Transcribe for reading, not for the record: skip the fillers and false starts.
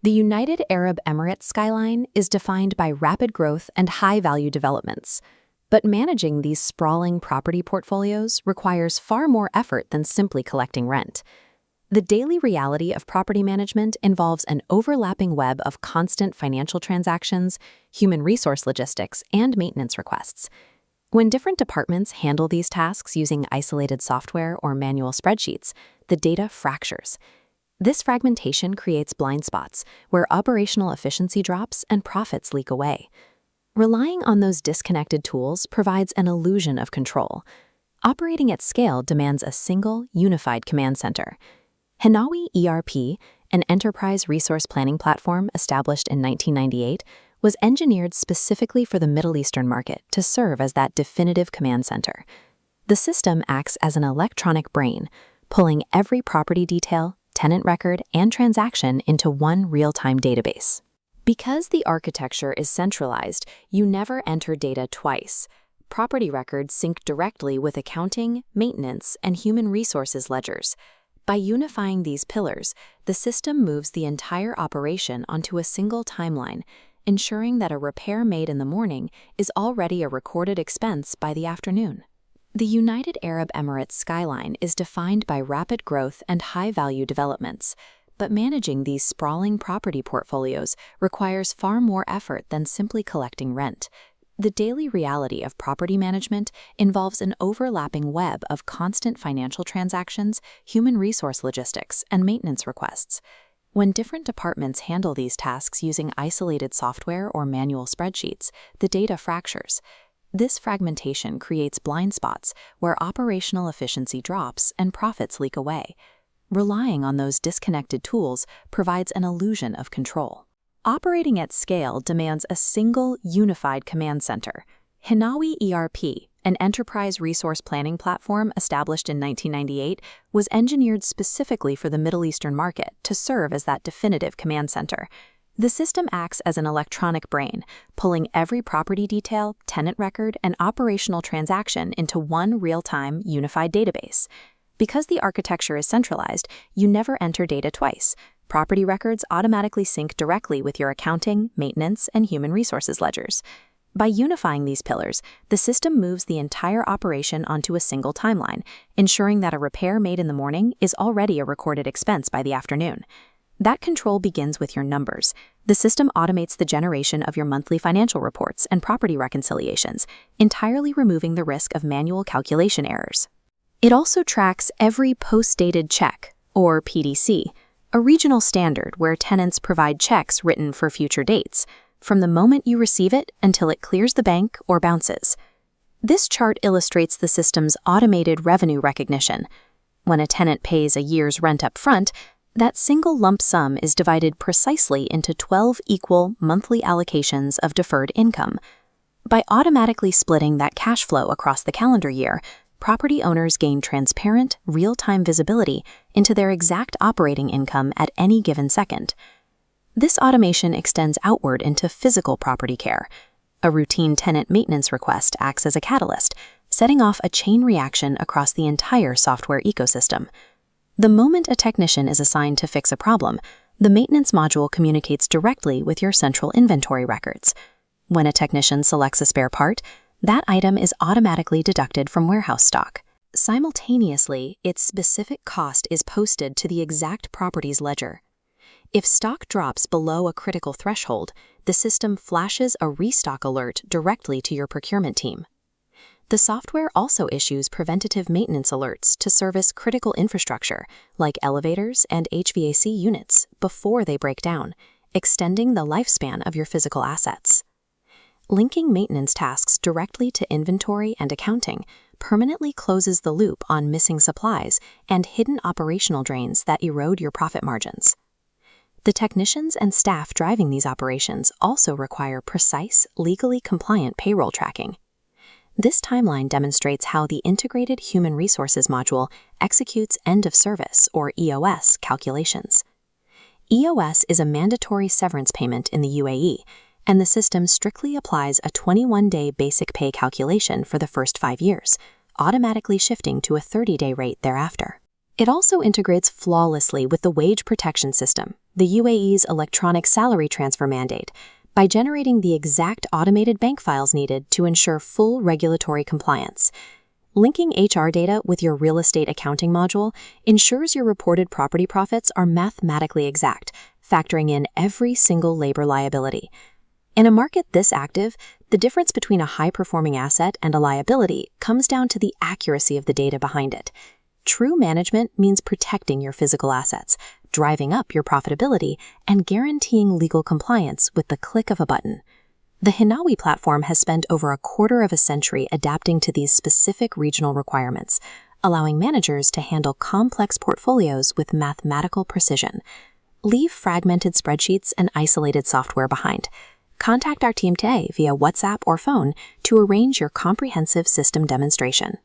The United Arab Emirates skyline is defined by rapid growth and high-value developments. But managing these sprawling property portfolios requires far more effort than simply collecting rent. The daily reality of property management involves an overlapping web of constant financial transactions, human resource logistics, and maintenance requests. When different departments handle these tasks using isolated software or manual spreadsheets, the data fractures. This fragmentation creates blind spots where operational efficiency drops and profits leak away. Relying on those disconnected tools provides an illusion of control. Operating at scale demands a single, unified command center. Hinawi ERP, an enterprise resource planning platform established in 1998, was engineered specifically for the Middle Eastern market to serve as that definitive command center. The system acts as an electronic brain, pulling every property detail, tenant record, and transaction into one real-time database. Because the architecture is centralized, you never enter data twice. Property records sync directly with accounting, maintenance, and human resources ledgers. By unifying these pillars, the system moves the entire operation onto a single timeline, ensuring that a repair made in the morning is already a recorded expense by the afternoon. The United Arab Emirates skyline is defined by rapid growth and high-value developments, but managing these sprawling property portfolios requires far more effort than simply collecting rent. The daily reality of property management involves an overlapping web of constant financial transactions, human resource logistics, and maintenance requests. When different departments handle these tasks using isolated software or manual spreadsheets, the data fractures. This fragmentation creates blind spots where operational efficiency drops and profits leak away. Relying on those disconnected tools provides an illusion of control. Operating at scale demands a single, unified command center. Hinawi ERP, an enterprise resource planning platform established in 1998, was engineered specifically for the Middle Eastern market to serve as that definitive command center. The system acts as an electronic brain, pulling every property detail, tenant record, and operational transaction into one real-time, unified database. Because the architecture is centralized, you never enter data twice. Property records automatically sync directly with your accounting, maintenance, and human resources ledgers. By unifying these pillars, the system moves the entire operation onto a single timeline, ensuring that a repair made in the morning is already a recorded expense by the afternoon. That control begins with your numbers. The system automates the generation of your monthly financial reports and property reconciliations, entirely removing the risk of manual calculation errors. It also tracks every post-dated check, or PDC, a regional standard where tenants provide checks written for future dates, from the moment you receive it until it clears the bank or bounces. This chart illustrates the system's automated revenue recognition. When a tenant pays a year's rent up front, that single lump sum is divided precisely into 12 equal monthly allocations of deferred income. By automatically splitting that cash flow across the calendar year, property owners gain transparent, real-time visibility into their exact operating income at any given second. This automation extends outward into physical property care. A routine tenant maintenance request acts as a catalyst, setting off a chain reaction across the entire software ecosystem. The moment a technician is assigned to fix a problem, the maintenance module communicates directly with your central inventory records. When a technician selects a spare part, that item is automatically deducted from warehouse stock. Simultaneously, its specific cost is posted to the exact property's ledger. If stock drops below a critical threshold, the system flashes a restock alert directly to your procurement team. The software also issues preventative maintenance alerts to service critical infrastructure, like elevators and HVAC units, before they break down, extending the lifespan of your physical assets. Linking maintenance tasks directly to inventory and accounting permanently closes the loop on missing supplies and hidden operational drains that erode your profit margins. The technicians and staff driving these operations also require precise, legally compliant payroll tracking. This timeline demonstrates how the Integrated Human Resources module executes end-of-service, or EOS, calculations. EOS is a mandatory severance payment in the UAE, and the system strictly applies a 21-day basic pay calculation for the first 5 years, automatically shifting to a 30-day rate thereafter. It also integrates flawlessly with the wage protection system, the UAE's electronic salary transfer mandate, by generating the exact automated bank files needed to ensure full regulatory compliance. Linking HR data with your real estate accounting module ensures your reported property profits are mathematically exact, factoring in every single labor liability. In a market this active, the difference between a high-performing asset and a liability comes down to the accuracy of the data behind it. True management means protecting your physical assets, driving up your profitability, and guaranteeing legal compliance with the click of a button. The Hinawi platform has spent over a quarter of a century adapting to these specific regional requirements, allowing managers to handle complex portfolios with mathematical precision. Leave fragmented spreadsheets and isolated software behind. Contact our team today via WhatsApp or phone to arrange your comprehensive system demonstration.